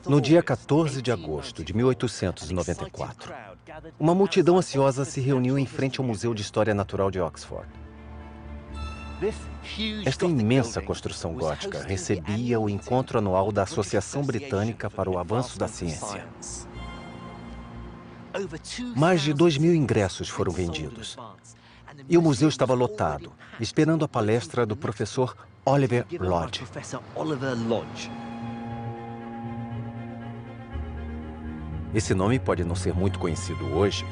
No dia 14 de agosto de 1894, uma multidão ansiosa se reuniu em frente ao Museu de História Natural de Oxford. Esta imensa construção gótica recebia o encontro anual da Associação Britânica para o Avanço da Ciência. Mais de 2.000 ingressos foram vendidos. E o museu estava lotado, esperando a palestra do professor Oliver Lodge. Esse nome pode não ser muito conhecido hoje,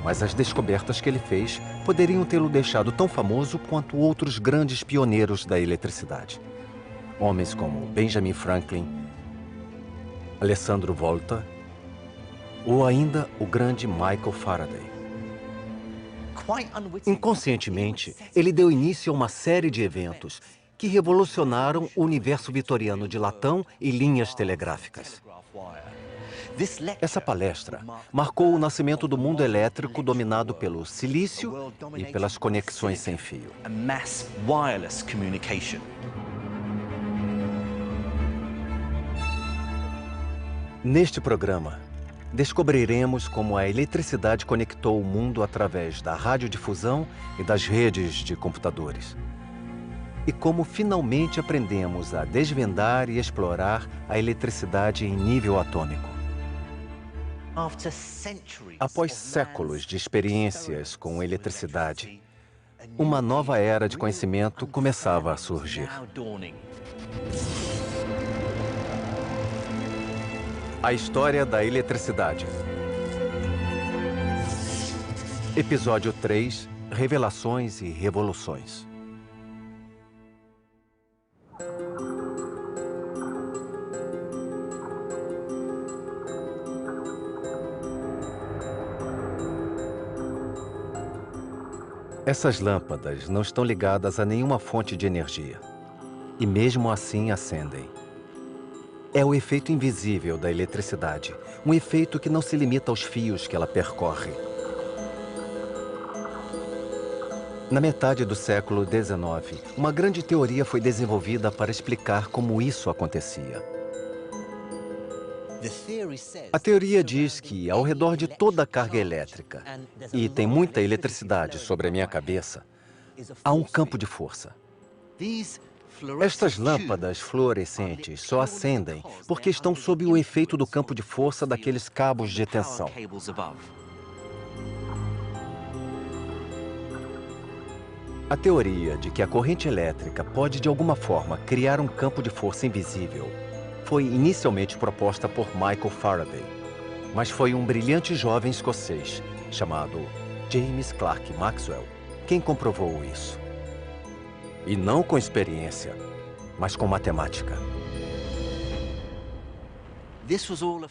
mas as descobertas que ele fez poderiam tê-lo deixado tão famoso quanto outros grandes pioneiros da eletricidade. Homens como Benjamin Franklin, Alessandro Volta ou ainda o grande Michael Faraday. Inconscientemente, ele deu início a uma série de eventos que revolucionaram o universo vitoriano de latão e linhas telegráficas. Essa palestra marcou o nascimento do mundo elétrico dominado pelo silício e pelas conexões sem fio. Neste programa, descobriremos como a eletricidade conectou o mundo através da radiodifusão e das redes de computadores. E como finalmente aprendemos a desvendar e explorar a eletricidade em nível atômico. Após séculos de experiências com eletricidade, uma nova era de conhecimento começava a surgir. A história da eletricidade. Episódio 3: Revelações e Revoluções. Essas lâmpadas não estão ligadas a nenhuma fonte de energia. E mesmo assim acendem. É o efeito invisível da eletricidade, um efeito que não se limita aos fios que ela percorre. Na metade do século XIX, uma grande teoria foi desenvolvida para explicar como isso acontecia. A teoria diz que, ao redor de toda a carga elétrica, e tem muita eletricidade sobre a minha cabeça, há um campo de força. Estas lâmpadas fluorescentes só acendem porque estão sob o efeito do campo de força daqueles cabos de tensão. A teoria de que a corrente elétrica pode de alguma forma criar um campo de força invisível foi inicialmente proposta por Michael Faraday, mas foi um brilhante jovem escocês chamado James Clerk Maxwell quem comprovou isso. E não com experiência, mas com matemática.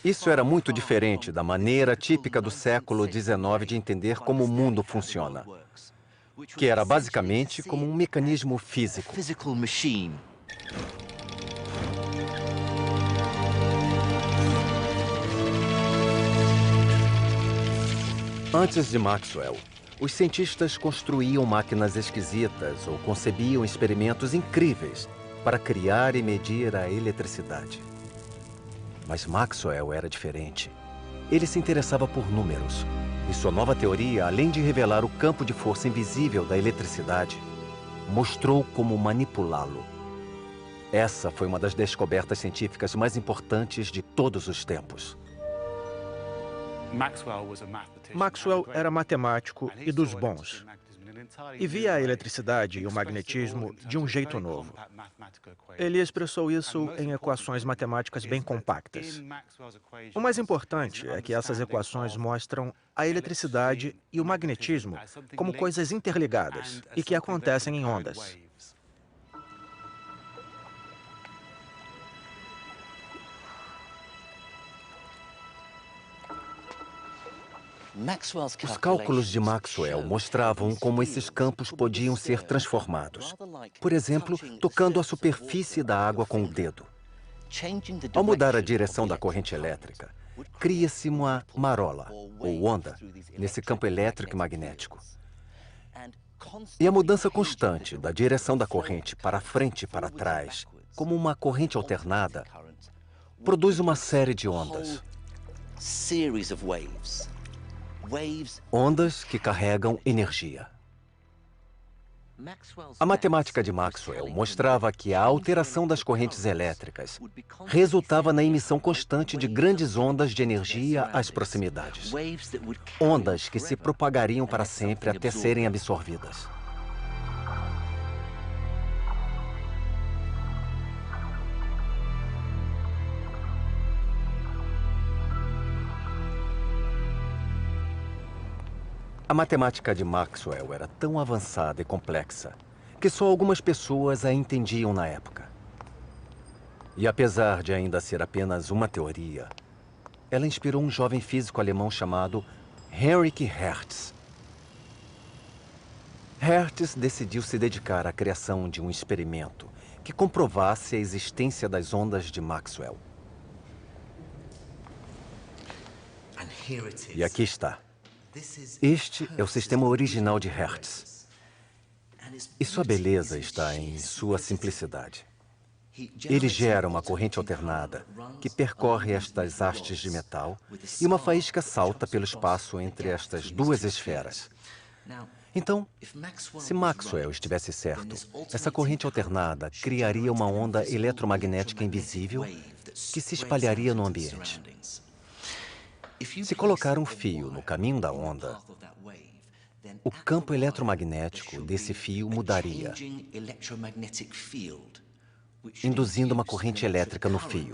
Isso era muito diferente da maneira típica do século XIX de entender como o mundo funciona, que era basicamente como um mecanismo físico. Antes de Maxwell, os cientistas construíam máquinas esquisitas ou concebiam experimentos incríveis para criar e medir a eletricidade. Mas Maxwell era diferente. Ele se interessava por números. E sua nova teoria, além de revelar o campo de força invisível da eletricidade, mostrou como manipulá-lo. Essa foi uma das descobertas científicas mais importantes de todos os tempos. Maxwell era matemático e dos bons, e via a eletricidade e o magnetismo de um jeito novo. Ele expressou isso em equações matemáticas bem compactas. O mais importante é que essas equações mostram a eletricidade e o magnetismo como coisas interligadas e que acontecem em ondas. Os cálculos de Maxwell mostravam como esses campos podiam ser transformados. Por exemplo, tocando a superfície da água com o dedo. Ao mudar a direção da corrente elétrica, cria-se uma marola, ou onda, nesse campo elétrico e magnético. E a mudança constante da direção da corrente para frente e para trás, como uma corrente alternada, produz uma série de ondas. Ondas que carregam energia. A matemática de Maxwell mostrava que a alteração das correntes elétricas resultava na emissão constante de grandes ondas de energia às proximidades. Ondas que se propagariam para sempre até serem absorvidas. A matemática de Maxwell era tão avançada e complexa que só algumas pessoas a entendiam na época. E apesar de ainda ser apenas uma teoria, ela inspirou um jovem físico alemão chamado Heinrich Hertz. Hertz decidiu se dedicar à criação de um experimento que comprovasse a existência das ondas de Maxwell. E aqui está. Este é o sistema original de Hertz. E sua beleza está em sua simplicidade. Ele gera uma corrente alternada que percorre estas hastes de metal e uma faísca salta pelo espaço entre estas duas esferas. Então, se Maxwell estivesse certo, essa corrente alternada criaria uma onda eletromagnética invisível que se espalharia no ambiente. Se colocar um fio no caminho da onda, o campo eletromagnético desse fio mudaria, induzindo uma corrente elétrica no fio.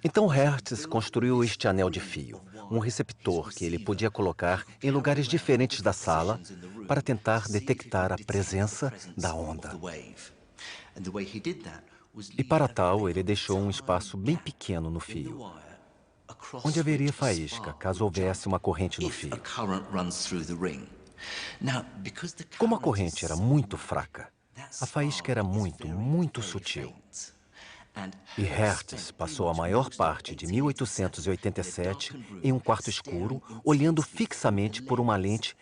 Então Hertz construiu este anel de fio, um receptor que ele podia colocar em lugares diferentes da sala para tentar detectar a presença da onda. E para tal, ele deixou um espaço bem pequeno no fio, onde haveria faísca caso houvesse uma corrente no fio. Como a corrente era muito fraca, a faísca era muito sutil. E Hertz passou a maior parte de 1887 em um quarto escuro, olhando fixamente por uma lente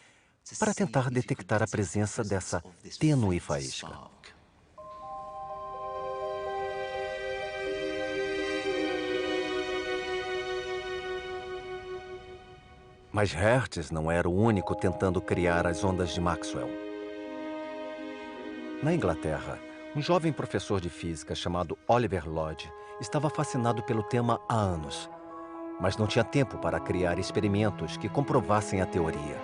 para tentar detectar a presença dessa tênue faísca. Mas Hertz não era o único tentando criar as ondas de Maxwell. Na Inglaterra, um jovem professor de física chamado Oliver Lodge estava fascinado pelo tema há anos, mas não tinha tempo para criar experimentos que comprovassem a teoria.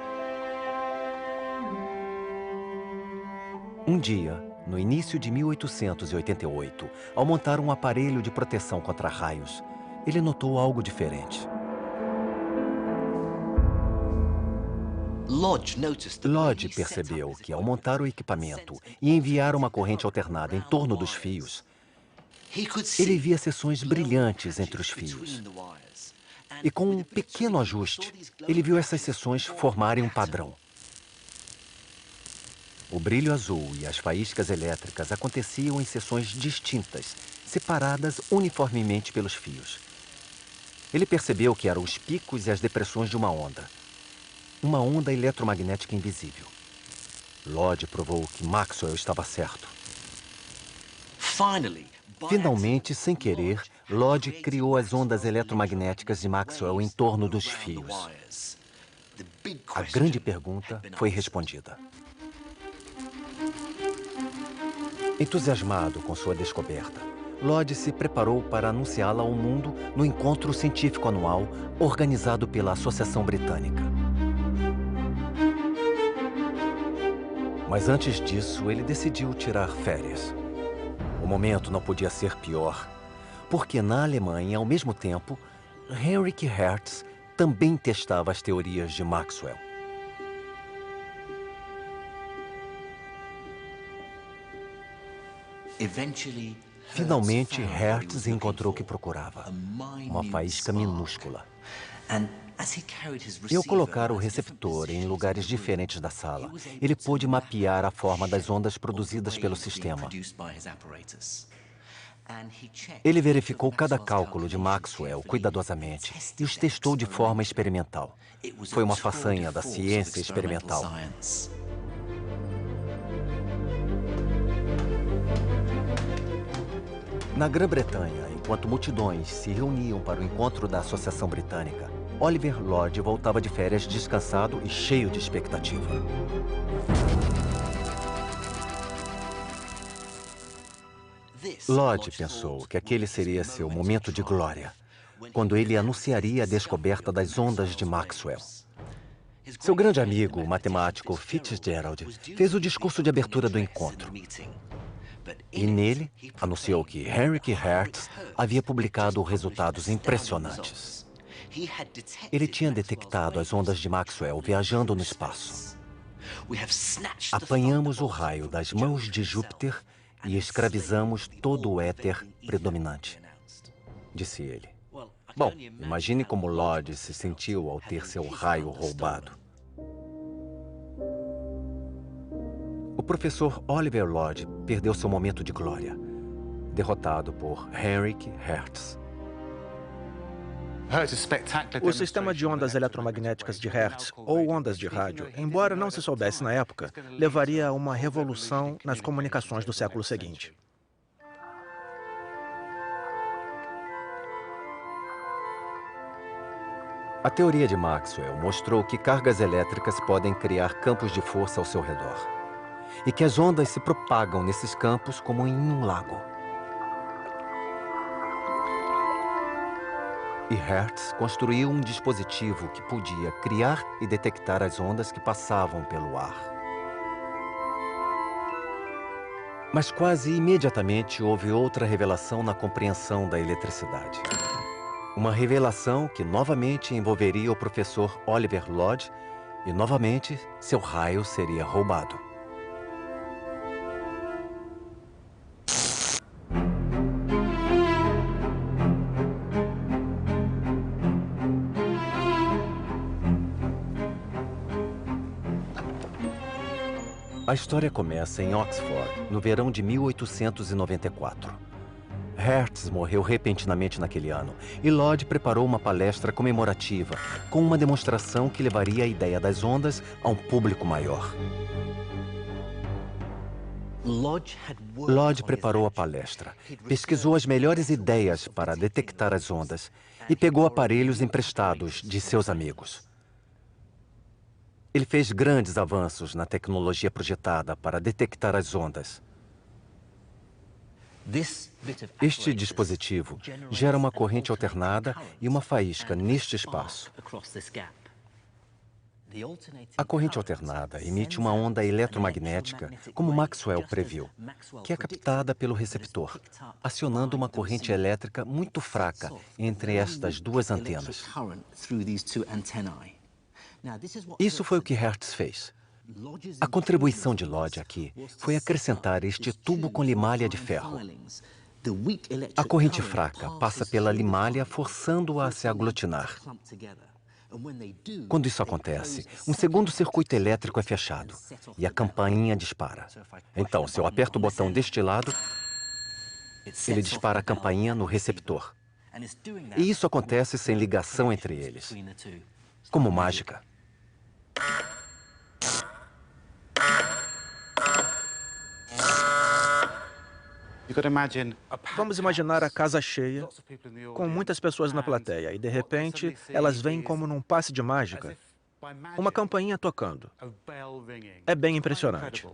Um dia, no início de 1888, ao montar um aparelho de proteção contra raios, ele notou algo diferente. Lodge percebeu que, ao montar o equipamento e enviar uma corrente alternada em torno dos fios, ele via seções brilhantes entre os fios. E com um pequeno ajuste, ele viu essas seções formarem um padrão. O brilho azul e as faíscas elétricas aconteciam em seções distintas, separadas uniformemente pelos fios. Ele percebeu que eram os picos e as depressões de uma onda. Uma onda eletromagnética invisível. Lodge provou que Maxwell estava certo. Finalmente, sem querer, Lodge criou as ondas eletromagnéticas de Maxwell em torno dos fios. A grande pergunta foi respondida. Entusiasmado com sua descoberta, Lodge se preparou para anunciá-la ao mundo no encontro científico anual organizado pela Associação Britânica. Mas antes disso, ele decidiu tirar férias. O momento não podia ser pior, porque na Alemanha, ao mesmo tempo, Heinrich Hertz também testava as teorias de Maxwell. Finalmente, Hertz encontrou o que procurava, uma faísca minúscula. E ao colocar o receptor em lugares diferentes da sala, ele pôde mapear a forma das ondas produzidas pelo sistema. Ele verificou cada cálculo de Maxwell cuidadosamente e os testou de forma experimental. Foi uma façanha da ciência experimental. Na Grã-Bretanha, enquanto multidões se reuniam para o encontro da Associação Britânica, Oliver Lodge voltava de férias descansado e cheio de expectativa. Lodge pensou que aquele seria seu momento de glória, quando ele anunciaria a descoberta das ondas de Maxwell. Seu grande amigo, o matemático Fitzgerald, fez o discurso de abertura do encontro. E nele, anunciou que Heinrich Hertz havia publicado resultados impressionantes. Ele tinha detectado as ondas de Maxwell viajando no espaço. Apanhamos o raio das mãos de Júpiter e escravizamos todo o éter predominante, disse ele. Bom, imagine como Lodge se sentiu ao ter seu raio roubado. O professor Oliver Lodge perdeu seu momento de glória, derrotado por Heinrich Hertz. O sistema de ondas eletromagnéticas de Hertz, ou ondas de rádio, embora não se soubesse na época, levaria a uma revolução nas comunicações do século seguinte. A teoria de Maxwell mostrou que cargas elétricas podem criar campos de força ao seu redor, e que as ondas se propagam nesses campos como em um lago. E Hertz construiu um dispositivo que podia criar e detectar as ondas que passavam pelo ar. Mas quase imediatamente houve outra revelação na compreensão da eletricidade. Uma revelação que novamente envolveria o professor Oliver Lodge e novamente seu raio seria roubado. A história começa em Oxford, no verão de 1894. Hertz morreu repentinamente naquele ano e Lodge preparou uma palestra comemorativa com uma demonstração que levaria a ideia das ondas a um público maior. Lodge preparou a palestra, pesquisou as melhores ideias para detectar as ondas e pegou aparelhos emprestados de seus amigos. Ele fez grandes avanços na tecnologia projetada para detectar as ondas. Este dispositivo gera uma corrente alternada e uma faísca neste espaço. A corrente alternada emite uma onda eletromagnética, como Maxwell previu, que é captada pelo receptor, acionando uma corrente elétrica muito fraca entre estas duas antenas. Isso foi o que Hertz fez. A contribuição de Lodge aqui foi acrescentar este tubo com limalha de ferro. A corrente fraca passa pela limalha, forçando-a a se aglutinar. Quando isso acontece, um segundo circuito elétrico é fechado e a campainha dispara. Então, se eu aperto o botão deste lado, ele dispara a campainha no receptor. E isso acontece sem ligação entre eles, como mágica. Vamos imaginar a casa cheia, com muitas pessoas na plateia, e de repente elas veem como num passe de mágica, uma campainha tocando. É bem impressionante.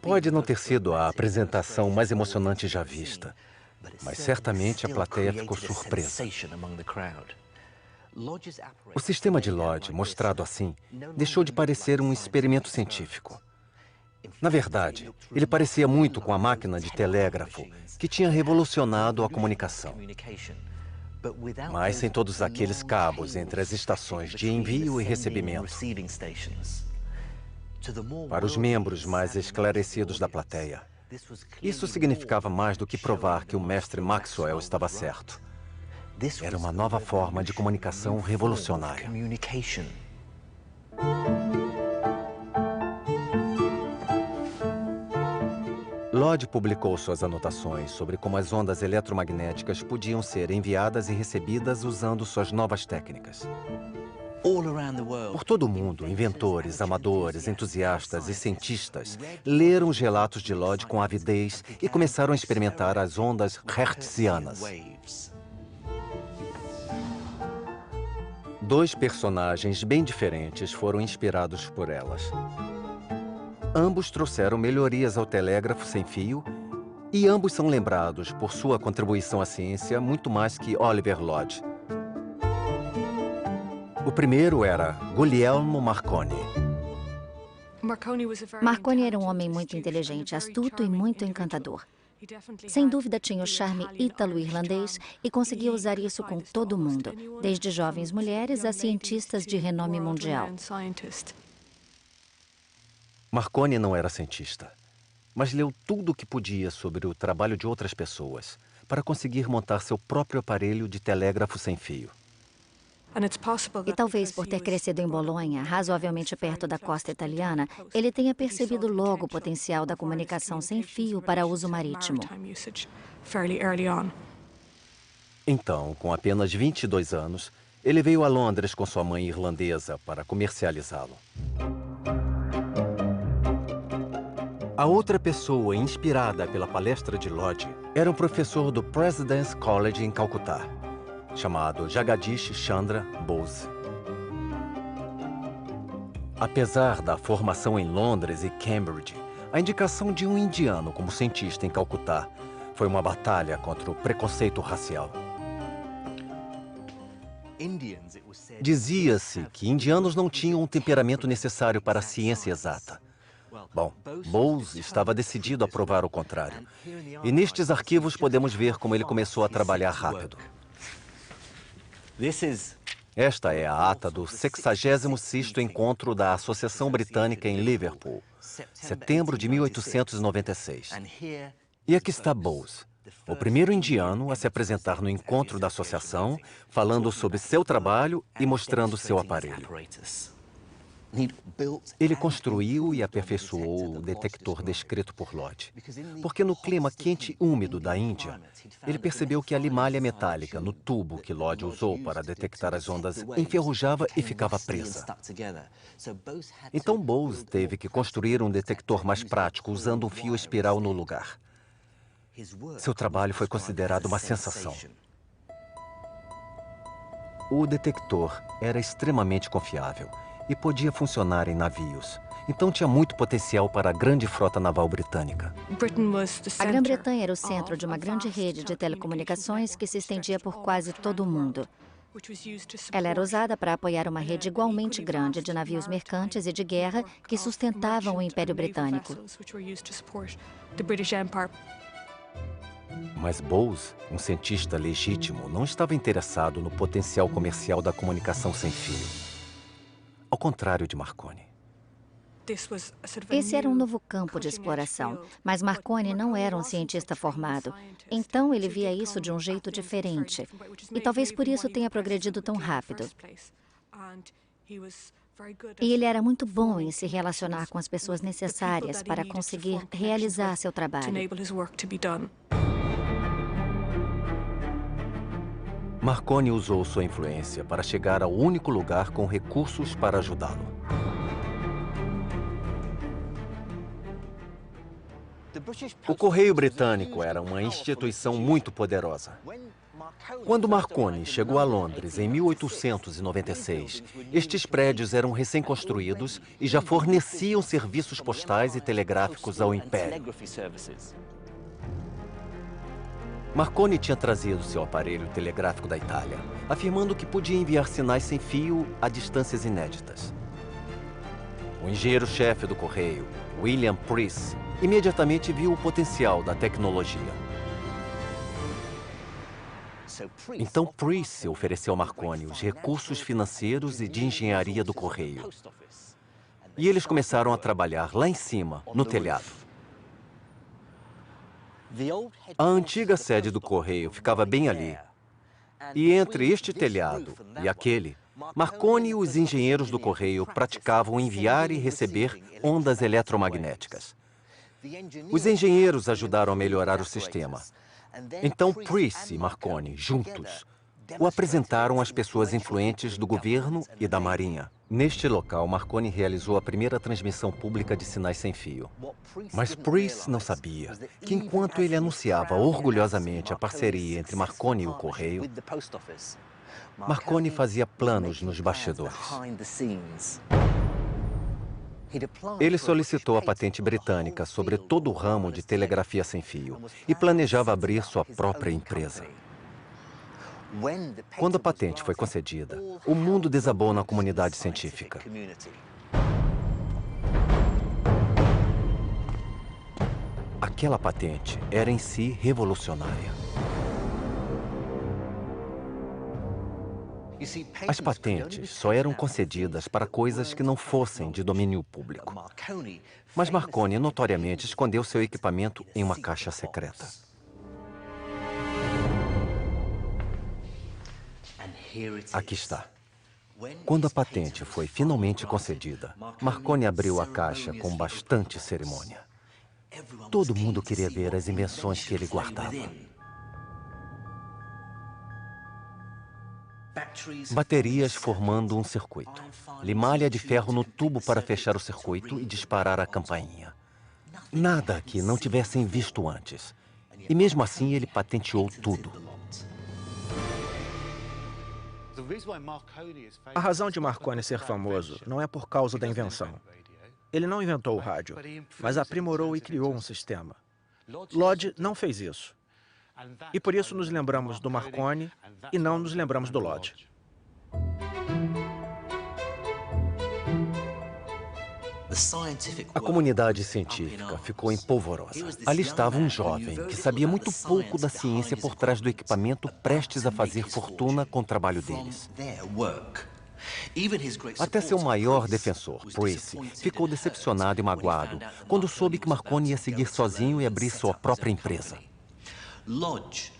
Pode não ter sido a apresentação mais emocionante já vista, mas certamente a plateia ficou surpresa. O sistema de Lodge, mostrado assim, deixou de parecer um experimento científico. Na verdade, ele parecia muito com a máquina de telégrafo, que tinha revolucionado a comunicação. Mas sem todos aqueles cabos entre as estações de envio e recebimento. Para os membros mais esclarecidos da plateia, isso significava mais do que provar que o mestre Maxwell estava certo. Era uma nova forma de comunicação revolucionária. Lodge publicou suas anotações sobre como as ondas eletromagnéticas podiam ser enviadas e recebidas usando suas novas técnicas. Por todo o mundo, inventores, amadores, entusiastas e cientistas leram os relatos de Lodge com avidez e começaram a experimentar as ondas hertzianas. Dois personagens bem diferentes foram inspirados por elas. Ambos trouxeram melhorias ao telégrafo sem fio e ambos são lembrados por sua contribuição à ciência muito mais que Oliver Lodge. O primeiro era Guglielmo Marconi. Marconi era um homem muito inteligente, astuto e muito encantador. Sem dúvida tinha o charme ítalo-irlandês e conseguia usar isso com todo mundo, desde jovens mulheres a cientistas de renome mundial. Marconi não era cientista, mas leu tudo o que podia sobre o trabalho de outras pessoas para conseguir montar seu próprio aparelho de telégrafo sem fio. E talvez por ter crescido em Bolonha, razoavelmente perto da costa italiana, ele tenha percebido logo o potencial da comunicação sem fio para uso marítimo. Então, com apenas 22 anos, ele veio a Londres com sua mãe irlandesa para comercializá-lo. A outra pessoa inspirada pela palestra de Lodge era um professor do President's College em Calcutá, chamado Jagadish Chandra Bose. Apesar da formação em Londres e Cambridge, a indicação de um indiano como cientista em Calcutá foi uma batalha contra o preconceito racial. Dizia-se que indianos não tinham o temperamento necessário para a ciência exata. Bom, Bose estava decidido a provar o contrário. E nestes arquivos podemos ver como ele começou a trabalhar rápido. Esta é a ata do 66º encontro da Associação Britânica em Liverpool, setembro de 1896. E aqui está Bose, o primeiro indiano a se apresentar no encontro da associação, falando sobre seu trabalho e mostrando seu aparelho. Ele construiu e aperfeiçoou o detector descrito por Lodge, porque no clima quente e úmido da Índia, ele percebeu que a limalha metálica no tubo que Lodge usou para detectar as ondas enferrujava e ficava presa. Então Bose teve que construir um detector mais prático usando um fio espiral no lugar. Seu trabalho foi considerado uma sensação. O detector era extremamente confiável e podia funcionar em navios. Então tinha muito potencial para a grande frota naval britânica. A Grã-Bretanha era o centro de uma grande rede de telecomunicações que se estendia por quase todo o mundo. Ela era usada para apoiar uma rede igualmente grande de navios mercantes e de guerra que sustentavam o Império Britânico. Mas Bose, um cientista legítimo, não estava interessado no potencial comercial da comunicação sem fio. Ao contrário de Marconi. Esse era um novo campo de exploração, mas Marconi não era um cientista formado. Então ele via isso de um jeito diferente. E talvez por isso tenha progredido tão rápido. E ele era muito bom em se relacionar com as pessoas necessárias para conseguir realizar seu trabalho. Marconi usou sua influência para chegar ao único lugar com recursos para ajudá-lo. O Correio Britânico era uma instituição muito poderosa. Quando Marconi chegou a Londres em 1896, estes prédios eram recém-construídos e já forneciam serviços postais e telegráficos ao Império. Marconi tinha trazido seu aparelho telegráfico da Itália, afirmando que podia enviar sinais sem fio a distâncias inéditas. O engenheiro-chefe do Correio, William Preece, imediatamente viu o potencial da tecnologia. Então Preece ofereceu a Marconi os recursos financeiros e de engenharia do Correio. E eles começaram a trabalhar lá em cima, no telhado. A antiga sede do Correio ficava bem ali. E entre este telhado e aquele, Marconi e os engenheiros do Correio praticavam enviar e receber ondas eletromagnéticas. Os engenheiros ajudaram a melhorar o sistema. Então Preece e Marconi, juntos, O apresentaram às pessoas influentes do governo e da marinha. Neste local, Marconi realizou a primeira transmissão pública de sinais sem fio. Mas Preece não sabia que, enquanto ele anunciava orgulhosamente a parceria entre Marconi e o correio, Marconi fazia planos nos bastidores. Ele solicitou a patente britânica sobre todo o ramo de telegrafia sem fio e planejava abrir sua própria empresa. Quando a patente foi concedida, o mundo desabou na comunidade científica. Aquela patente era em si revolucionária. As patentes só eram concedidas para coisas que não fossem de domínio público. Mas Marconi notoriamente escondeu seu equipamento em uma caixa secreta. Aqui está. Quando a patente foi finalmente concedida, Marconi abriu a caixa com bastante cerimônia. Todo mundo queria ver as invenções que ele guardava. Baterias formando um circuito. Limalha de ferro no tubo para fechar o circuito e disparar a campainha. Nada que não tivessem visto antes. E mesmo assim ele patenteou tudo. A razão de Marconi ser famoso não é por causa da invenção. Ele não inventou o rádio, mas aprimorou e criou um sistema. Lodge não fez isso. E por isso nos lembramos do Marconi e não nos lembramos do Lodge. A comunidade científica ficou empolvorosa. Ali estava um jovem que sabia muito pouco da ciência por trás do equipamento prestes a fazer fortuna com o trabalho deles. Até seu maior defensor, Preece, ficou decepcionado e magoado quando soube que Marconi ia seguir sozinho e abrir sua própria empresa. Lodge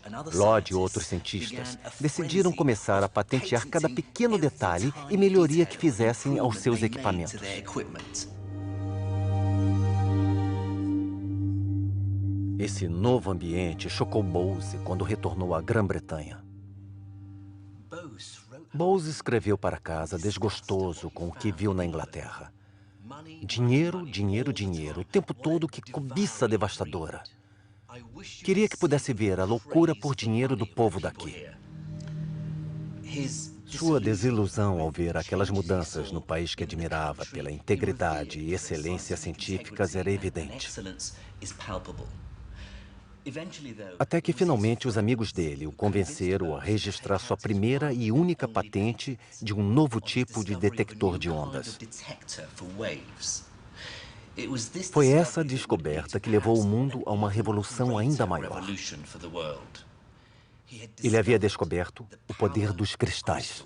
e outros cientistas decidiram começar a patentear cada pequeno detalhe e melhoria que fizessem aos seus equipamentos. Esse novo ambiente chocou Bose quando retornou à Grã-Bretanha. Bose escreveu para casa desgostoso com o que viu na Inglaterra. Dinheiro, dinheiro, dinheiro, o tempo todo, que cobiça devastadora. Queria que pudesse ver a loucura por dinheiro do povo daqui. Sua desilusão ao ver aquelas mudanças no país que admirava pela integridade e excelência científicas era evidente. Até que finalmente os amigos dele o convenceram a registrar sua primeira e única patente de um novo tipo de detector de ondas. Foi essa descoberta que levou o mundo a uma revolução ainda maior. Ele havia descoberto o poder dos cristais.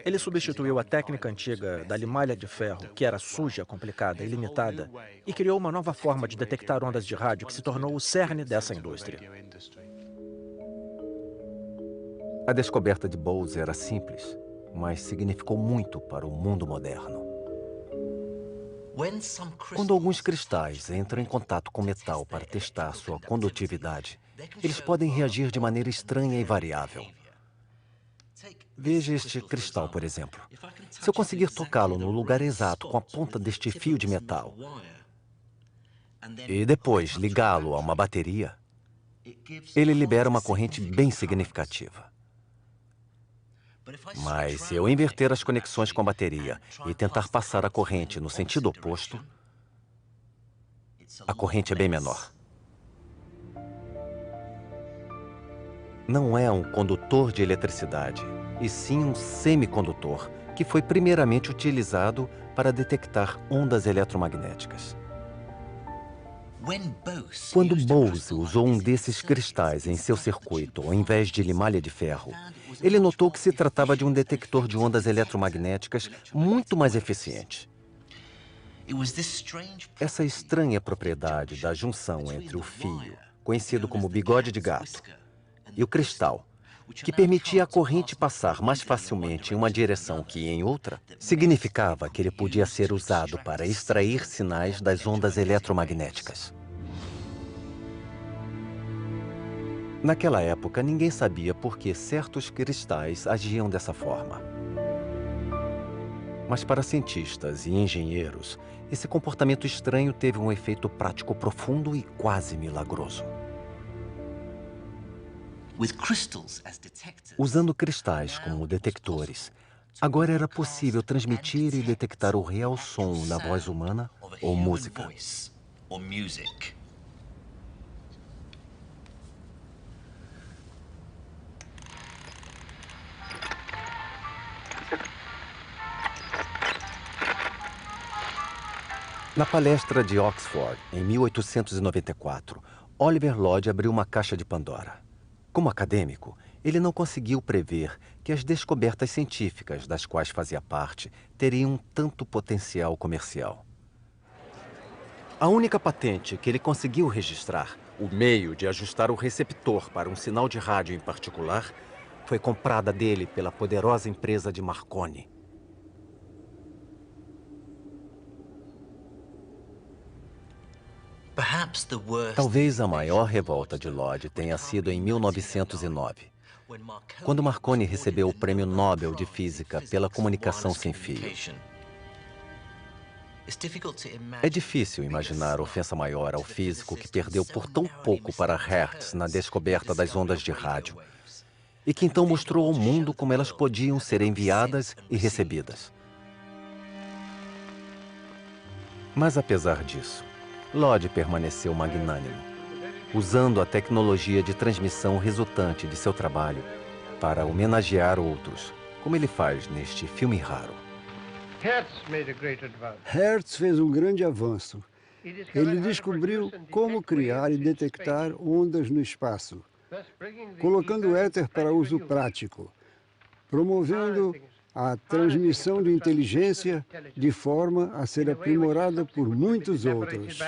Ele substituiu a técnica antiga da limalha de ferro, que era suja, complicada e limitada, e criou uma nova forma de detectar ondas de rádio que se tornou o cerne dessa indústria. A descoberta de Bose era simples, mas significou muito para o mundo moderno. Quando alguns cristais entram em contato com metal para testar sua condutividade, eles podem reagir de maneira estranha e variável. Veja este cristal, por exemplo. Se eu conseguir tocá-lo no lugar exato com a ponta deste fio de metal e depois ligá-lo a uma bateria, ele libera uma corrente bem significativa. Mas se eu inverter as conexões com a bateria e tentar passar a corrente no sentido oposto, a corrente é bem menor. Não é um condutor de eletricidade, e sim um semicondutor, que foi primeiramente utilizado para detectar ondas eletromagnéticas. Quando Bose usou um desses cristais em seu circuito, ao invés de limalha de ferro, ele notou que se tratava de um detector de ondas eletromagnéticas muito mais eficiente. Essa estranha propriedade da junção entre o fio, conhecido como bigode de gato, e o cristal, que permitia a corrente passar mais facilmente em uma direção que em outra, significava que ele podia ser usado para extrair sinais das ondas eletromagnéticas. Naquela época, ninguém sabia por que certos cristais agiam dessa forma. Mas para cientistas e engenheiros, esse comportamento estranho teve um efeito prático profundo e quase milagroso. Usando cristais como detectores, agora era possível transmitir e detectar o real som da voz humana ou música. Na palestra de Oxford, em 1894, Oliver Lodge abriu uma caixa de Pandora. Como acadêmico, ele não conseguiu prever que as descobertas científicas das quais fazia parte teriam tanto potencial comercial. A única patente que ele conseguiu registrar, o meio de ajustar o receptor para um sinal de rádio em particular, foi comprada dele pela poderosa empresa de Marconi. Talvez a maior revolta de Lodge tenha sido em 1909, quando Marconi recebeu o Prêmio Nobel de Física pela comunicação sem fio. É difícil imaginar ofensa maior ao físico que perdeu por tão pouco para Hertz na descoberta das ondas de rádio, e que então mostrou ao mundo como elas podiam ser enviadas e recebidas. Mas apesar disso, Lodge permaneceu magnânimo, usando a tecnologia de transmissão resultante de seu trabalho para homenagear outros, como ele faz neste filme raro. Hertz fez um grande avanço. Ele descobriu como criar e detectar ondas no espaço, colocando o éter para uso prático, promovendo a transmissão de inteligência de forma a ser aprimorada por muitos outros.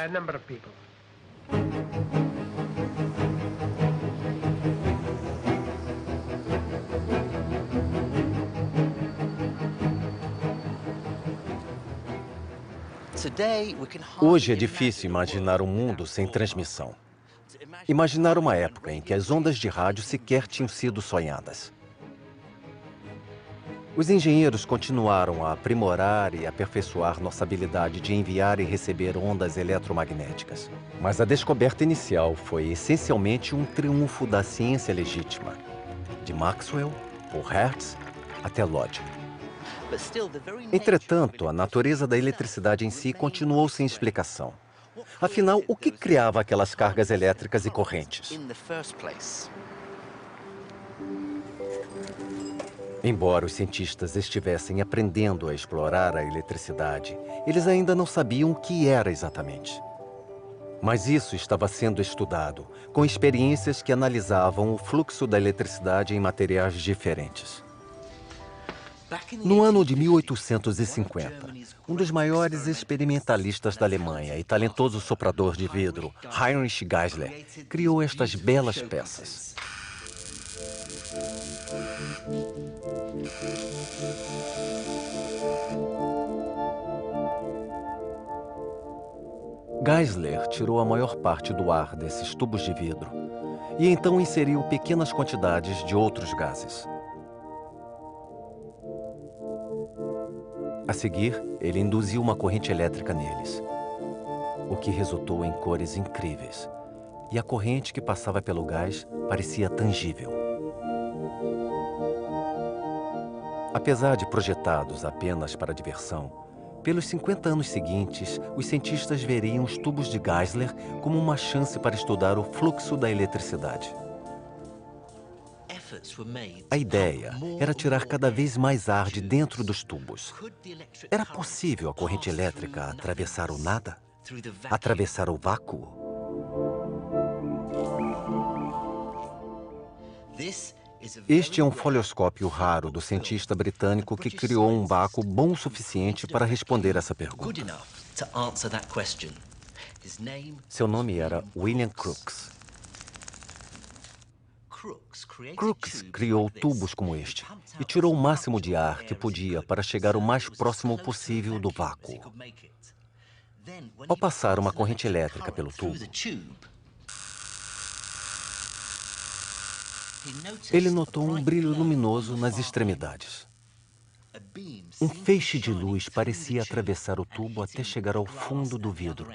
Hoje é difícil imaginar um mundo sem transmissão. Imaginar uma época em que as ondas de rádio sequer tinham sido sonhadas. Os engenheiros continuaram a aprimorar e aperfeiçoar nossa habilidade de enviar e receber ondas eletromagnéticas. Mas a descoberta inicial foi essencialmente um triunfo da ciência legítima, de Maxwell, por Hertz, até Lodge. Entretanto, a natureza da eletricidade em si continuou sem explicação. Afinal, o que criava aquelas cargas elétricas e correntes? Embora os cientistas estivessem aprendendo a explorar a eletricidade, eles ainda não sabiam o que era exatamente. Mas isso estava sendo estudado, com experiências que analisavam o fluxo da eletricidade em materiais diferentes. No ano de 1850, um dos maiores experimentalistas da Alemanha e talentoso soprador de vidro, Heinrich Geissler, criou estas belas peças. Geissler tirou a maior parte do ar desses tubos de vidro e então inseriu pequenas quantidades de outros gases. A seguir, ele induziu uma corrente elétrica neles, o que resultou em cores incríveis, e a corrente que passava pelo gás parecia tangível. Apesar de projetados apenas para diversão, pelos 50 anos seguintes, os cientistas veriam os tubos de Geissler como uma chance para estudar o fluxo da eletricidade. A ideia era tirar cada vez mais ar de dentro dos tubos. Era possível a corrente elétrica atravessar o nada? Atravessar o vácuo? Este é um folheoscópio raro do cientista britânico que criou um vácuo bom o suficiente para responder essa pergunta. Seu nome era William Crookes. Crookes criou tubos como este e tirou o máximo de ar que podia para chegar o mais próximo possível do vácuo. Ao passar uma corrente elétrica pelo tubo, Ele notou um brilho luminoso nas extremidades. Um feixe de luz parecia atravessar o tubo até chegar ao fundo do vidro.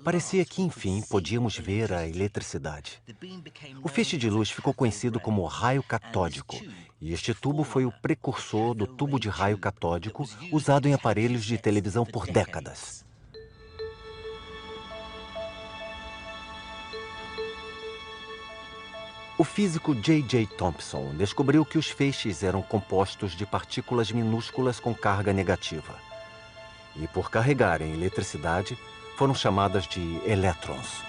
Parecia que, enfim, podíamos ver a eletricidade. O feixe de luz ficou conhecido como raio catódico, e este tubo foi o precursor do tubo de raio catódico usado em aparelhos de televisão por décadas. O físico J.J. Thomson descobriu que os feixes eram compostos de partículas minúsculas com carga negativa. E por carregarem eletricidade, foram chamadas de elétrons.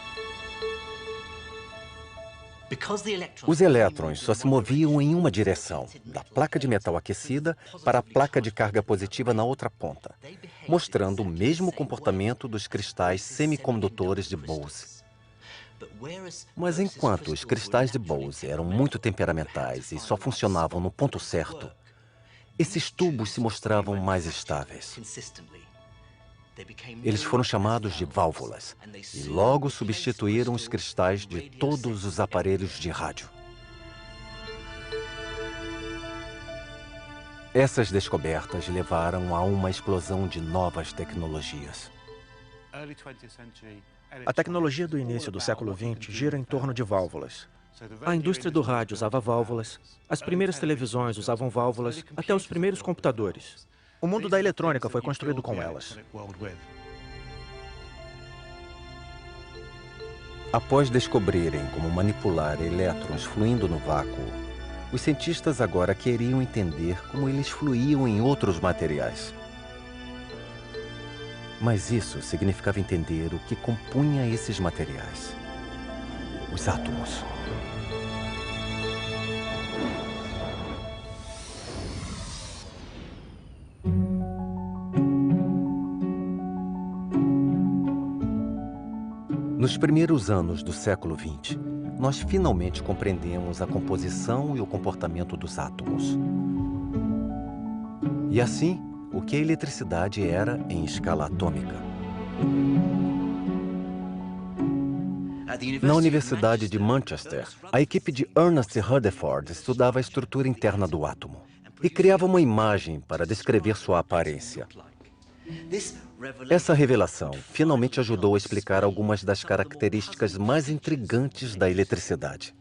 Os elétrons só se moviam em uma direção, da placa de metal aquecida para a placa de carga positiva na outra ponta, mostrando o mesmo comportamento dos cristais semicondutores de Bose. Mas enquanto os cristais de Bose eram muito temperamentais e só funcionavam no ponto certo, esses tubos se mostravam mais estáveis. Eles foram chamados de válvulas e logo substituíram os cristais de todos os aparelhos de rádio. Essas descobertas levaram a uma explosão de novas tecnologias. A tecnologia do início do século XX gira em torno de válvulas. A indústria do rádio usava válvulas, as primeiras televisões usavam válvulas, até os primeiros computadores. O mundo da eletrônica foi construído com elas. Após descobrirem como manipular elétrons fluindo no vácuo, os cientistas agora queriam entender como eles fluíam em outros materiais. Mas isso significava entender o que compunha esses materiais: os átomos. Nos primeiros anos do século XX, nós finalmente compreendemos a composição e o comportamento dos átomos. E assim, o que a eletricidade era em escala atômica. Na Universidade de Manchester, a equipe de Ernest Rutherford estudava a estrutura interna do átomo e criava uma imagem para descrever sua aparência. Essa revelação finalmente ajudou a explicar algumas das características mais intrigantes da eletricidade.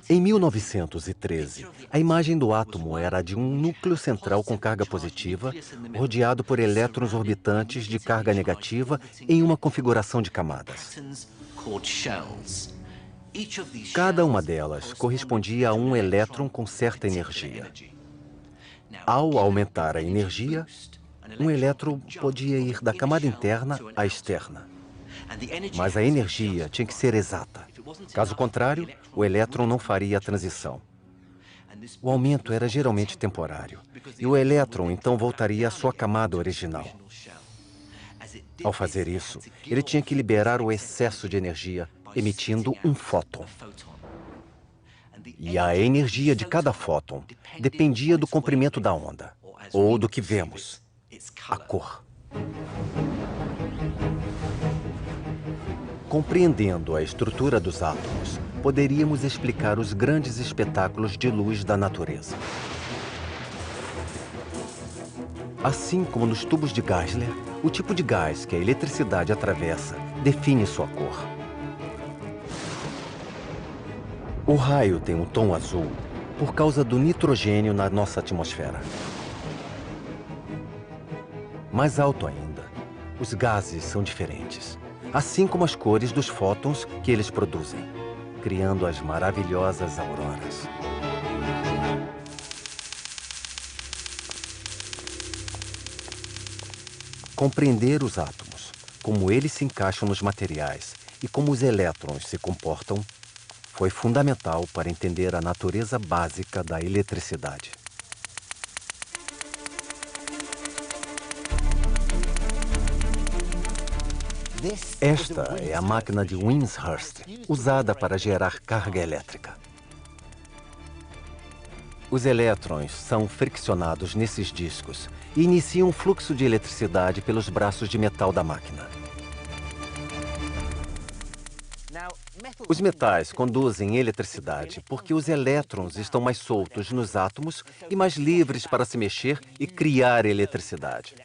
Em 1913, a imagem do átomo era a de um núcleo central com carga positiva, rodeado por elétrons orbitantes de carga negativa em uma configuração de camadas. Cada uma delas correspondia a um elétron com certa energia. Ao aumentar a energia, um elétron podia ir da camada interna à externa. Mas a energia tinha que ser exata. Caso contrário, o elétron não faria a transição. O aumento era geralmente temporário, e o elétron então voltaria à sua camada original. Ao fazer isso, ele tinha que liberar o excesso de energia, emitindo um fóton. E a energia de cada fóton dependia do comprimento da onda, ou do que vemos, a cor. Compreendendo a estrutura dos átomos, poderíamos explicar os grandes espetáculos de luz da natureza. Assim como nos tubos de Geissler, o tipo de gás que a eletricidade atravessa define sua cor. O raio tem um tom azul por causa do nitrogênio na nossa atmosfera. Mais alto ainda, os gases são diferentes, assim como as cores dos fótons que eles produzem, criando as maravilhosas auroras. Compreender os átomos, como eles se encaixam nos materiais e como os elétrons se comportam, foi fundamental para entender a natureza básica da eletricidade. Esta é a máquina de Wimshurst, usada para gerar carga elétrica. Os elétrons são friccionados nesses discos e iniciam um fluxo de eletricidade pelos braços de metal da máquina. Os metais conduzem eletricidade porque os elétrons estão mais soltos nos átomos e mais livres para se mexer e criar eletricidade.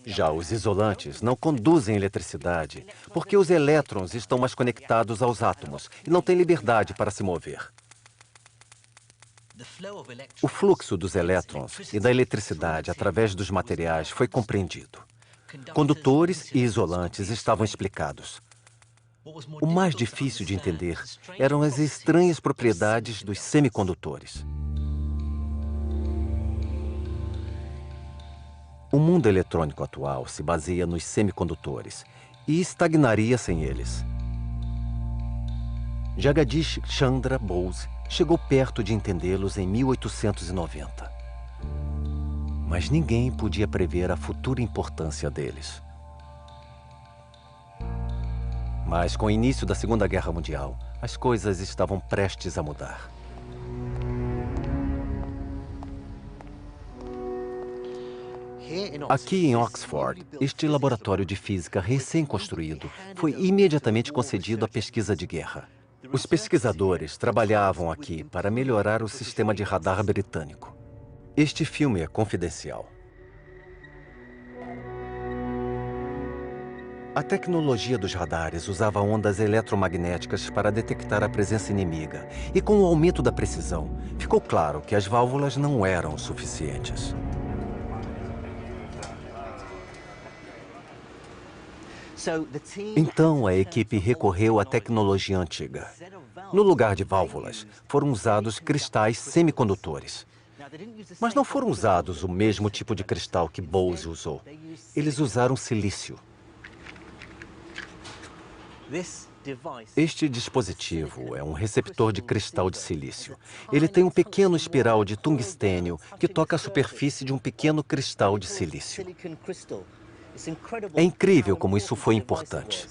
Já os isolantes não conduzem eletricidade porque os elétrons estão mais conectados aos átomos e não têm liberdade para se mover. O fluxo dos elétrons e da eletricidade através dos materiais foi compreendido. Condutores e isolantes estavam explicados. O mais difícil de entender eram as estranhas propriedades dos semicondutores. O mundo eletrônico atual se baseia nos semicondutores e estagnaria sem eles. Jagadish Chandra Bose chegou perto de entendê-los em 1890. Mas ninguém podia prever a futura importância deles. Mas com o início da Segunda Guerra Mundial, as coisas estavam prestes a mudar. Aqui em Oxford, este laboratório de física recém-construído foi imediatamente concedido à pesquisa de guerra. Os pesquisadores trabalhavam aqui para melhorar o sistema de radar britânico. Este filme é confidencial. A tecnologia dos radares usava ondas eletromagnéticas para detectar a presença inimiga, e com o aumento da precisão, ficou claro que as válvulas não eram suficientes. Então, a equipe recorreu à tecnologia antiga. No lugar de válvulas, foram usados cristais semicondutores. Mas não foram usados o mesmo tipo de cristal que Bose usou. Eles usaram silício. Este dispositivo é um receptor de cristal de silício. Ele tem um pequeno espiral de tungstênio que toca a superfície de um pequeno cristal de silício. É incrível como isso foi importante.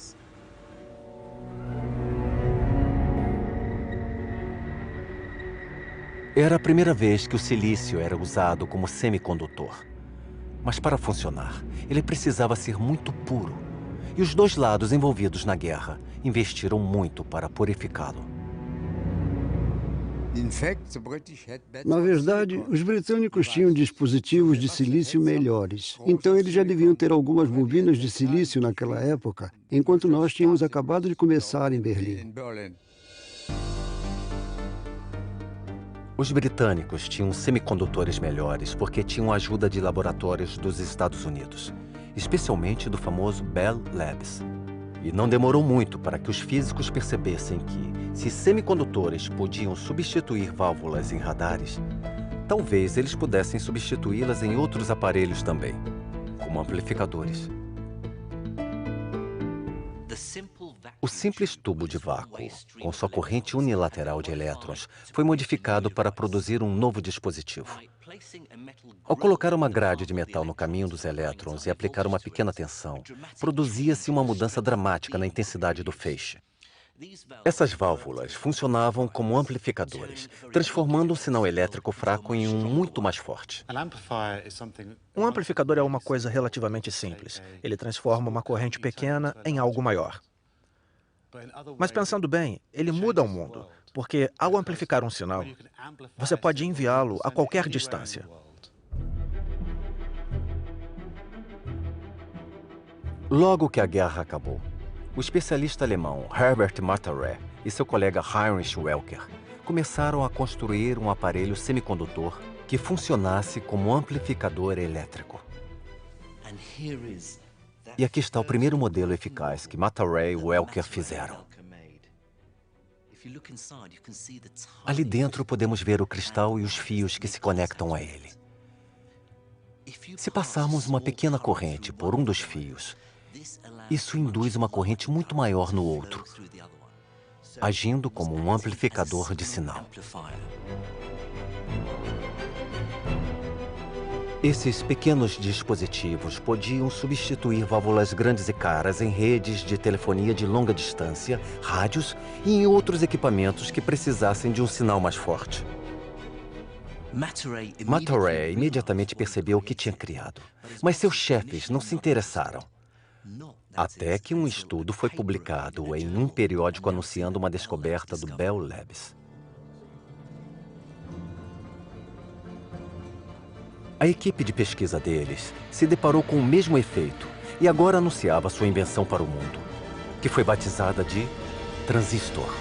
Era a primeira vez que o silício era usado como semicondutor. Mas para funcionar, ele precisava ser muito puro. E os dois lados envolvidos na guerra investiram muito para purificá-lo. Na verdade, os britânicos tinham dispositivos de silício melhores. Então, eles já deviam ter algumas bobinas de silício naquela época, enquanto nós tínhamos acabado de começar em Berlim. Os britânicos tinham semicondutores melhores porque tinham a ajuda de laboratórios dos Estados Unidos, especialmente do famoso Bell Labs. E não demorou muito para que os físicos percebessem que, se semicondutores podiam substituir válvulas em radares, talvez eles pudessem substituí-las em outros aparelhos também, como amplificadores. O simples tubo de vácuo, com sua corrente unilateral de elétrons, foi modificado para produzir um novo dispositivo. Ao colocar uma grade de metal no caminho dos elétrons e aplicar uma pequena tensão, produzia-se uma mudança dramática na intensidade do feixe. Essas válvulas funcionavam como amplificadores, transformando um sinal elétrico fraco em um muito mais forte. Um amplificador é uma coisa relativamente simples. Ele transforma uma corrente pequena em algo maior. Mas pensando bem, ele muda o mundo, porque ao amplificar um sinal, você pode enviá-lo a qualquer distância. Logo que a guerra acabou, o especialista alemão Herbert Martorell e seu colega Heinrich Welker começaram a construir um aparelho semicondutor que funcionasse como amplificador elétrico. E aqui está o primeiro modelo eficaz que Martorell e Welker fizeram. Ali dentro podemos ver o cristal e os fios que se conectam a ele. Se passarmos uma pequena corrente por um dos fios, isso induz uma corrente muito maior no outro, agindo como um amplificador de sinal. Esses pequenos dispositivos podiam substituir válvulas grandes e caras em redes de telefonia de longa distância, rádios e em outros equipamentos que precisassem de um sinal mais forte. Martorell imediatamente percebeu o que tinha criado, mas seus chefes não se interessaram. Até que um estudo foi publicado em um periódico anunciando uma descoberta do Bell Labs. A equipe de pesquisa deles se deparou com o mesmo efeito e agora anunciava sua invenção para o mundo, que foi batizada de transistor.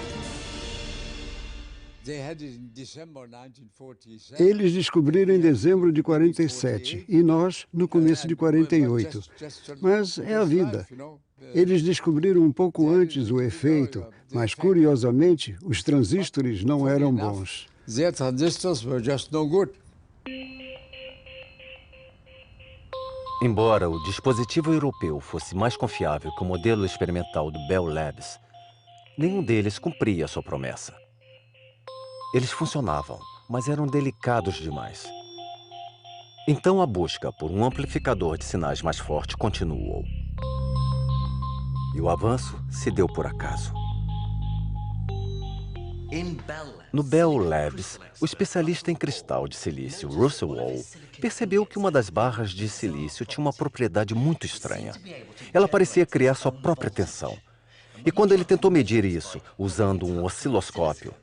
Eles descobriram em dezembro de 47 e nós no começo de 48. Mas é a vida. Eles descobriram um pouco antes o efeito, mas curiosamente os transistores não eram bons. Embora o dispositivo europeu fosse mais confiável que o modelo experimental do Bell Labs, nenhum deles cumpria sua promessa. Eles funcionavam, mas eram delicados demais. Então a busca por um amplificador de sinais mais forte continuou. E o avanço se deu por acaso. No Bell Labs, o especialista em cristal de silício Russell Wall percebeu que uma das barras de silício tinha uma propriedade muito estranha. Ela parecia criar sua própria tensão. E quando ele tentou medir isso usando um osciloscópio,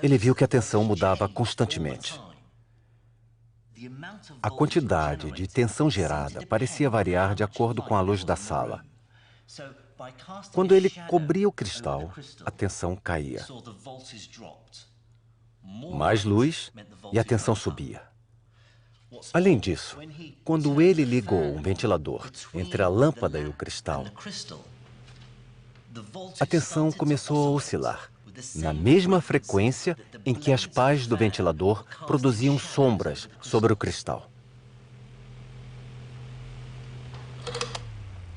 ele viu que a tensão mudava constantemente. A quantidade de tensão gerada parecia variar de acordo com a luz da sala. Quando ele cobria o cristal, a tensão caía. Mais luz e a tensão subia. Além disso, quando ele ligou um ventilador entre a lâmpada e o cristal, a tensão começou a oscilar, na mesma frequência em que as pás do ventilador produziam sombras sobre o cristal.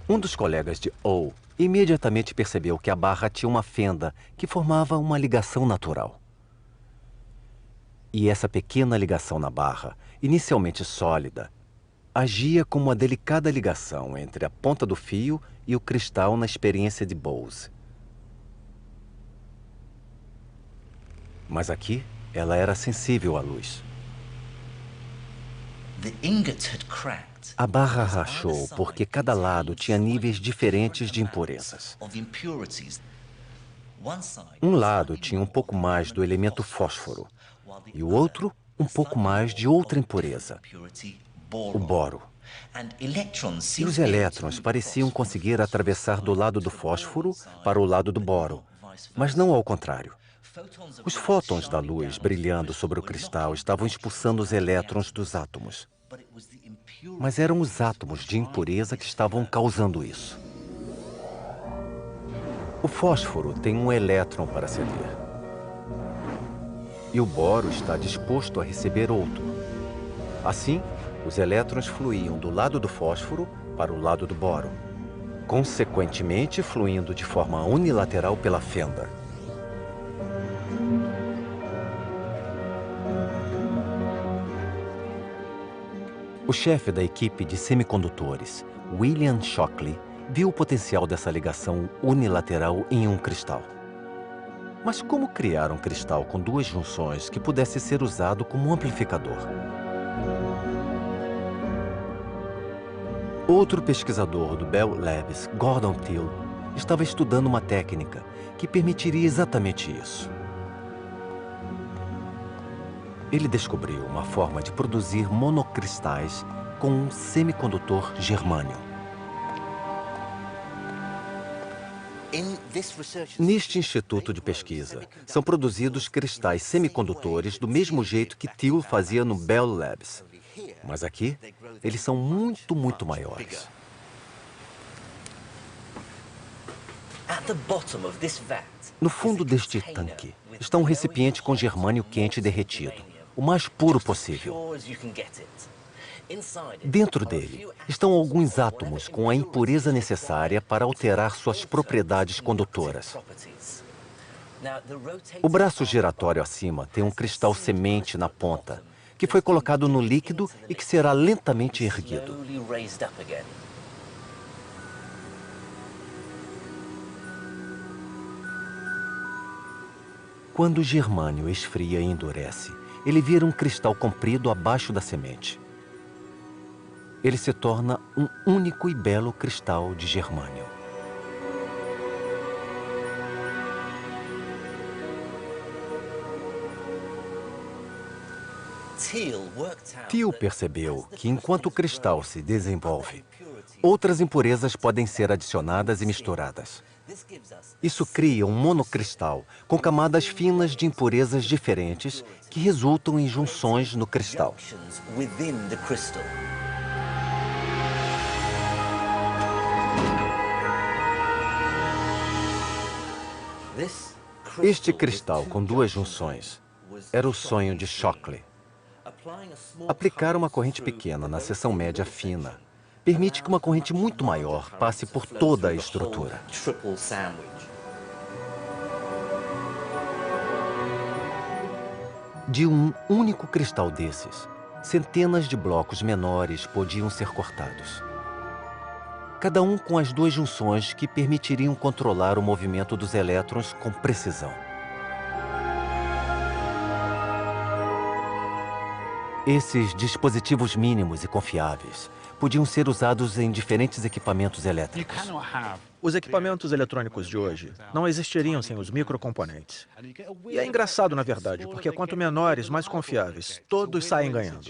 Um dos colegas de O imediatamente percebeu que a barra tinha uma fenda que formava uma ligação natural. E essa pequena ligação na barra, inicialmente sólida, agia como uma delicada ligação entre a ponta do fio e o cristal na experiência de Bose. Mas aqui, ela era sensível à luz. A barra rachou porque cada lado tinha níveis diferentes de impurezas. Um lado tinha um pouco mais do elemento fósforo e o outro um pouco mais de outra impureza, o boro. E os elétrons pareciam conseguir atravessar do lado do fósforo para o lado do boro, mas não ao contrário. Os fótons da luz brilhando sobre o cristal estavam expulsando os elétrons dos átomos. Mas eram os átomos de impureza que estavam causando isso. O fósforo tem um elétron para ceder. E o boro está disposto a receber outro. Assim, os elétrons fluíam do lado do fósforo para o lado do boro, consequentemente fluindo de forma unilateral pela fenda. O chefe da equipe de semicondutores, William Shockley, viu o potencial dessa ligação unilateral em um cristal. Mas como criar um cristal com duas junções que pudesse ser usado como amplificador? Outro pesquisador do Bell Labs, Gordon Till, estava estudando uma técnica que permitiria exatamente isso. Ele descobriu uma forma de produzir monocristais com um semicondutor germânio. Neste instituto de pesquisa, são produzidos cristais semicondutores do mesmo jeito que Till fazia no Bell Labs. Mas aqui, eles são muito maiores. No fundo deste tanque, está um recipiente com germânio quente derretido, o mais puro possível. Dentro dele estão alguns átomos com a impureza necessária para alterar suas propriedades condutoras. O braço giratório acima tem um cristal semente na ponta, que foi colocado no líquido e que será lentamente erguido. Quando o germânio esfria e endurece, ele vira um cristal comprido abaixo da semente. ele se torna um único e belo cristal de germânio. Thiel percebeu que, enquanto o cristal se desenvolve, outras impurezas podem ser adicionadas e misturadas. Isso cria um monocristal com camadas finas de impurezas diferentes que resultam em junções no cristal. Este cristal com duas junções era o sonho de Shockley. Aplicar uma corrente pequena na seção média fina permite que uma corrente muito maior passe por toda a estrutura. De um único cristal desses, centenas de blocos menores podiam ser cortados. Cada um com as duas junções que permitiriam controlar o movimento dos elétrons com precisão. Esses dispositivos mínimos e confiáveis podiam ser usados em diferentes equipamentos elétricos. Os equipamentos eletrônicos de hoje não existiriam sem os microcomponentes. E é engraçado, na verdade, porque quanto menores, mais confiáveis. Todos saem ganhando.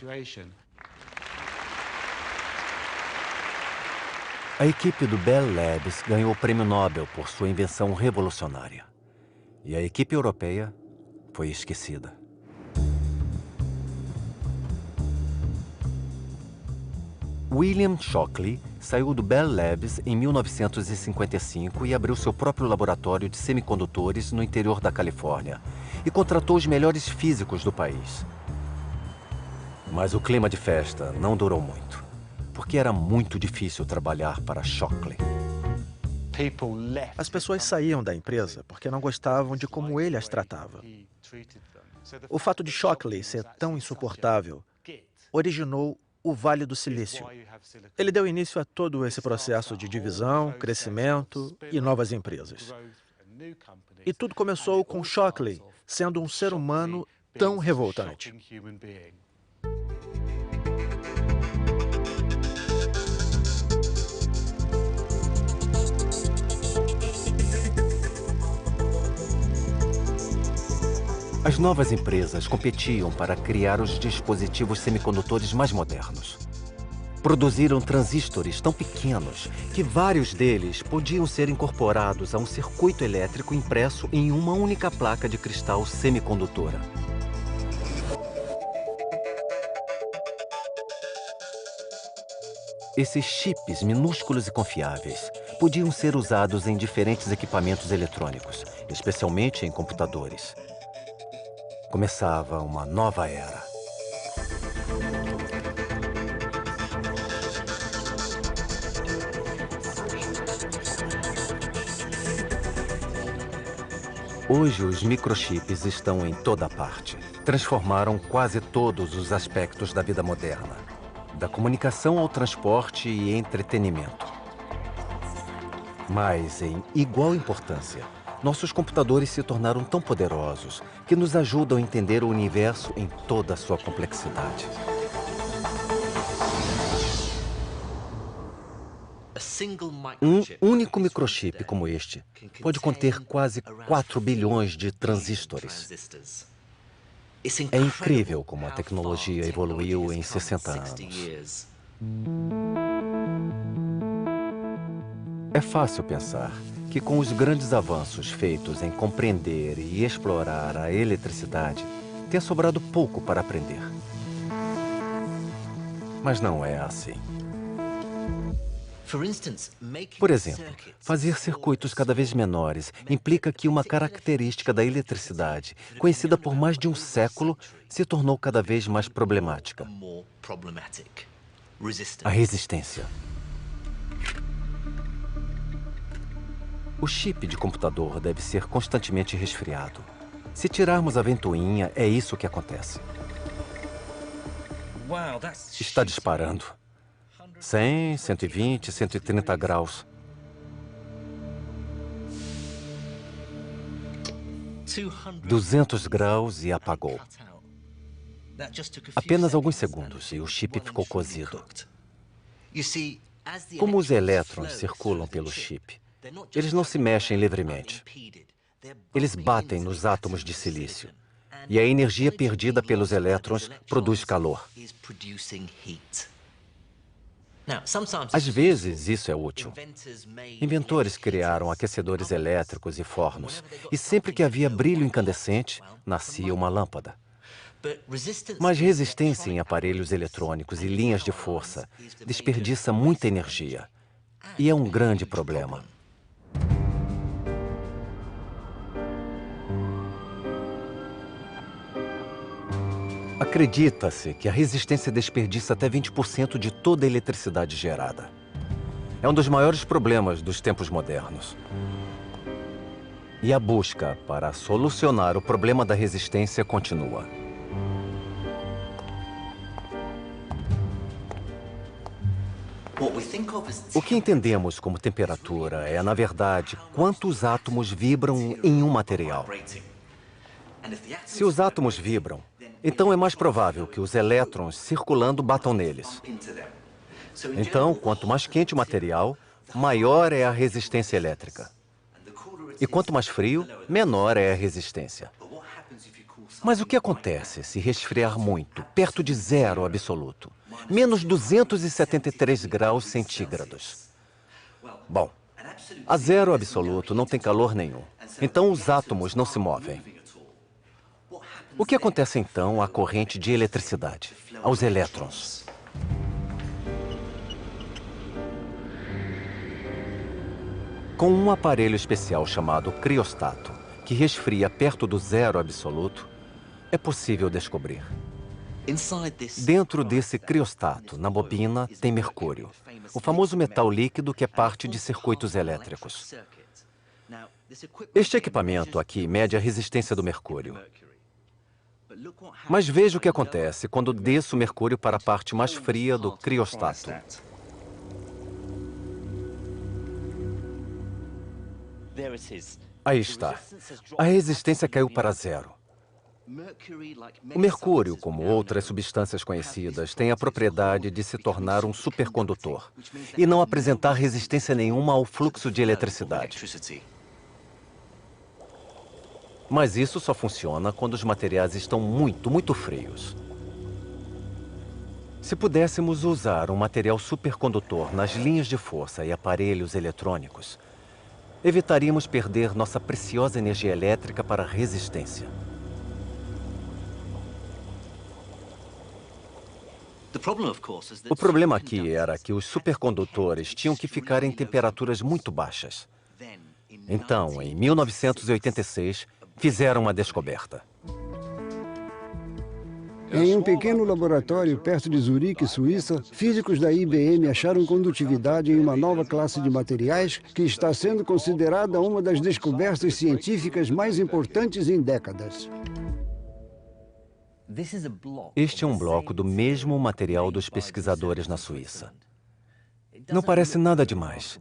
A equipe do Bell Labs ganhou o prêmio Nobel por sua invenção revolucionária. E a equipe europeia foi esquecida. William Shockley saiu do Bell Labs em 1955 e abriu seu próprio laboratório de semicondutores no interior da Califórnia e contratou os melhores físicos do país. Mas o clima de festa não durou muito, porque era muito difícil trabalhar para Shockley. As pessoas saíam da empresa porque não gostavam de como ele as tratava. O fato de Shockley ser tão insuportável originou o Vale do Silício. Ele deu início a todo esse processo de divisão, crescimento e novas empresas. E tudo começou com Shockley sendo um ser humano tão revoltante. As novas empresas competiam para criar os dispositivos semicondutores mais modernos. Produziram transistores tão pequenos que vários deles podiam ser incorporados a um circuito elétrico impresso em uma única placa de cristal semicondutora. Esses chips minúsculos e confiáveis podiam ser usados em diferentes equipamentos eletrônicos, especialmente em computadores. Começava uma nova era. Hoje, os microchips estão em toda parte. Transformaram quase todos os aspectos da vida moderna, da comunicação ao transporte e entretenimento. Mas, em igual importância, nossos computadores se tornaram tão poderosos que nos ajudam a entender o universo em toda a sua complexidade. Um único microchip como este pode conter quase 4 bilhões de transistores. É incrível como a tecnologia evoluiu em 60 anos. É fácil pensar que com os grandes avanços feitos em compreender e explorar a eletricidade, tenha sobrado pouco para aprender. Mas não é assim. Por exemplo, fazer circuitos cada vez menores implica que uma característica da eletricidade, conhecida por mais de um século, se tornou cada vez mais problemática: a resistência. O chip de computador deve ser constantemente resfriado. Se tirarmos a ventoinha, é isso que acontece. Está disparando. 100, 120, 130 graus. 200 graus e apagou. Apenas alguns segundos e o chip ficou cozido. Como os elétrons circulam pelo chip, eles não se mexem livremente. Eles batem nos átomos de silício. E a energia perdida pelos elétrons produz calor. Às vezes, isso é útil. Inventores criaram aquecedores elétricos e fornos, e sempre que havia brilho incandescente, nascia uma lâmpada. Mas resistência em aparelhos eletrônicos e linhas de força desperdiça muita energia, e é um grande problema. Acredita-se que a resistência desperdiça até 20% de toda a eletricidade gerada. É um dos maiores problemas dos tempos modernos. E a busca para solucionar o problema da resistência continua. O que entendemos como temperatura é, na verdade, quantos átomos vibram em um material. Se os átomos vibram, então é mais provável que os elétrons circulando batam neles. Então, quanto mais quente o material, maior é a resistência elétrica. E quanto mais frio, menor é a resistência. Mas o que acontece se resfriar muito, perto de zero absoluto? Menos 273 graus centígrados. Bom, a zero absoluto não tem calor nenhum. Então os átomos não se movem. O que acontece então à corrente de eletricidade, aos elétrons? Com um aparelho especial chamado criostato, que resfria perto do zero absoluto, é possível descobrir. Dentro desse criostato, na bobina, tem mercúrio, o famoso metal líquido que é parte de circuitos elétricos. Este equipamento aqui mede a resistência do mercúrio. Mas veja o que acontece quando desço o mercúrio para a parte mais fria do criostato. Aí está. A resistência caiu para zero. O mercúrio, como outras substâncias conhecidas, tem a propriedade de se tornar um supercondutor e não apresentar resistência nenhuma ao fluxo de eletricidade. Mas isso só funciona quando os materiais estão muito frios. Se pudéssemos usar um material supercondutor nas linhas de força e aparelhos eletrônicos, evitaríamos perder nossa preciosa energia elétrica para a resistência. O problema aqui era que os supercondutores tinham que ficar em temperaturas muito baixas. Então, em 1986, fizeram uma descoberta. Em um pequeno laboratório perto de Zurique, Suíça, físicos da IBM acharam condutividade em uma nova classe de materiais que está sendo considerada uma das descobertas científicas mais importantes em décadas. Este é um bloco do mesmo material dos pesquisadores na Suíça. Não parece nada demais.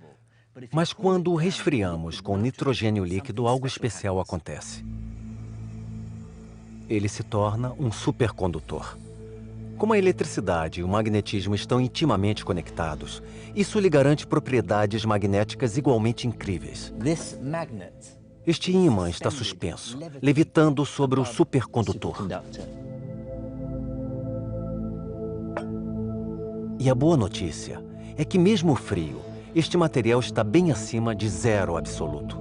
Mas quando o resfriamos com nitrogênio líquido, algo especial acontece. Ele se torna um supercondutor. Como a eletricidade e o magnetismo estão intimamente conectados, isso lhe garante propriedades magnéticas igualmente incríveis. Este ímã está suspenso, levitando sobre o supercondutor. E a boa notícia é que mesmo frio, este material está bem acima de zero absoluto.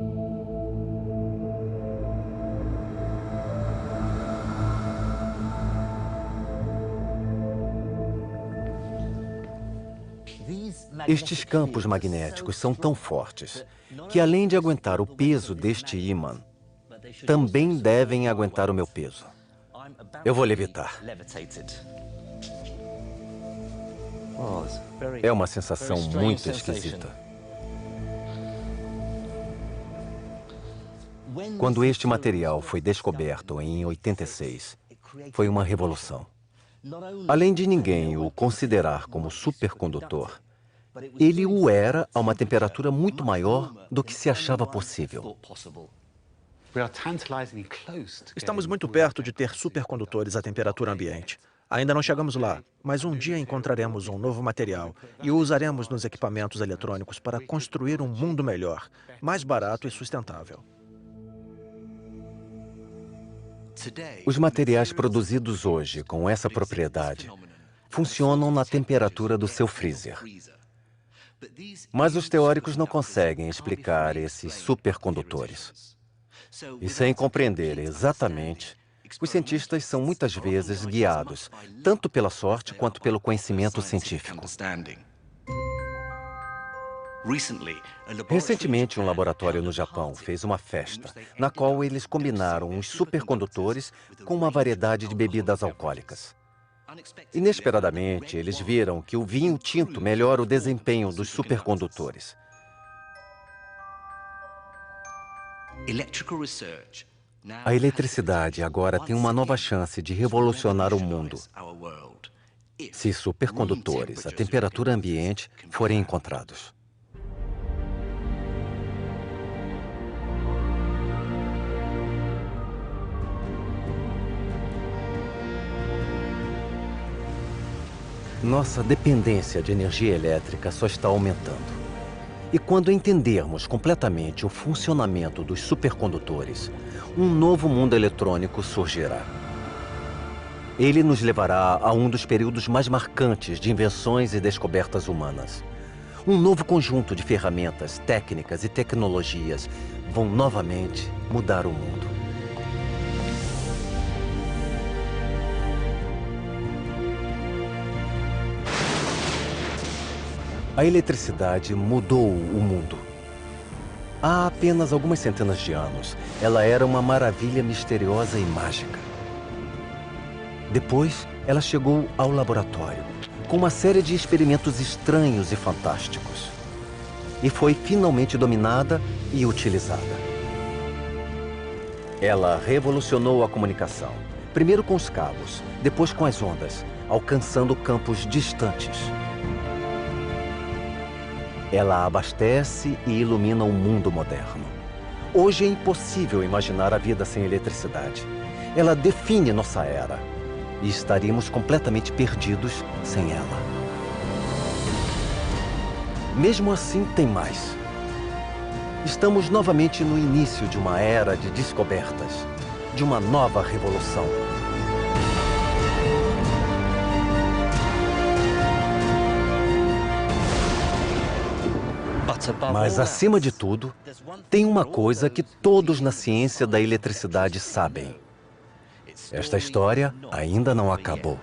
Estes campos magnéticos são tão fortes que, além de aguentar o peso deste ímã, também devem aguentar o meu peso. Eu vou levitar. É uma sensação muito esquisita. Quando este material foi descoberto em 86, foi uma revolução. Além de ninguém o considerar como supercondutor, ele o era a uma temperatura muito maior do que se achava possível. Estamos muito perto de ter supercondutores à temperatura ambiente. Ainda não chegamos lá, mas um dia encontraremos um novo material e o usaremos nos equipamentos eletrônicos para construir um mundo melhor, mais barato e sustentável. Os materiais produzidos hoje com essa propriedade funcionam na temperatura do seu freezer. Mas os teóricos não conseguem explicar esses supercondutores. E sem compreender exatamente, os cientistas são muitas vezes guiados, tanto pela sorte quanto pelo conhecimento científico. Recentemente, um laboratório no Japão fez uma festa, na qual eles combinaram os supercondutores com uma variedade de bebidas alcoólicas. Inesperadamente, eles viram que o vinho tinto melhora o desempenho dos supercondutores. A eletricidade agora tem uma nova chance de revolucionar o mundo, se supercondutores a temperatura ambiente forem encontrados. Nossa dependência de energia elétrica só está aumentando. E quando entendermos completamente o funcionamento dos supercondutores, um novo mundo eletrônico surgirá. Ele nos levará a um dos períodos mais marcantes de invenções e descobertas humanas. Um novo conjunto de ferramentas, técnicas e tecnologias vão novamente mudar o mundo. A eletricidade mudou o mundo. Há apenas algumas centenas de anos, ela era uma maravilha misteriosa e mágica. Depois, ela chegou ao laboratório, com uma série de experimentos estranhos e fantásticos. E foi finalmente dominada e utilizada. Ela revolucionou a comunicação, primeiro com os cabos, depois com as ondas, alcançando campos distantes. Ela abastece e ilumina o mundo moderno. Hoje é impossível imaginar a vida sem eletricidade. Ela define nossa era. E estaríamos completamente perdidos sem ela. Mesmo assim, tem mais. Estamos novamente no início de uma era de descobertas, de uma nova revolução. Mas, acima de tudo, tem uma coisa que todos na ciência da eletricidade sabem. Esta história ainda não acabou.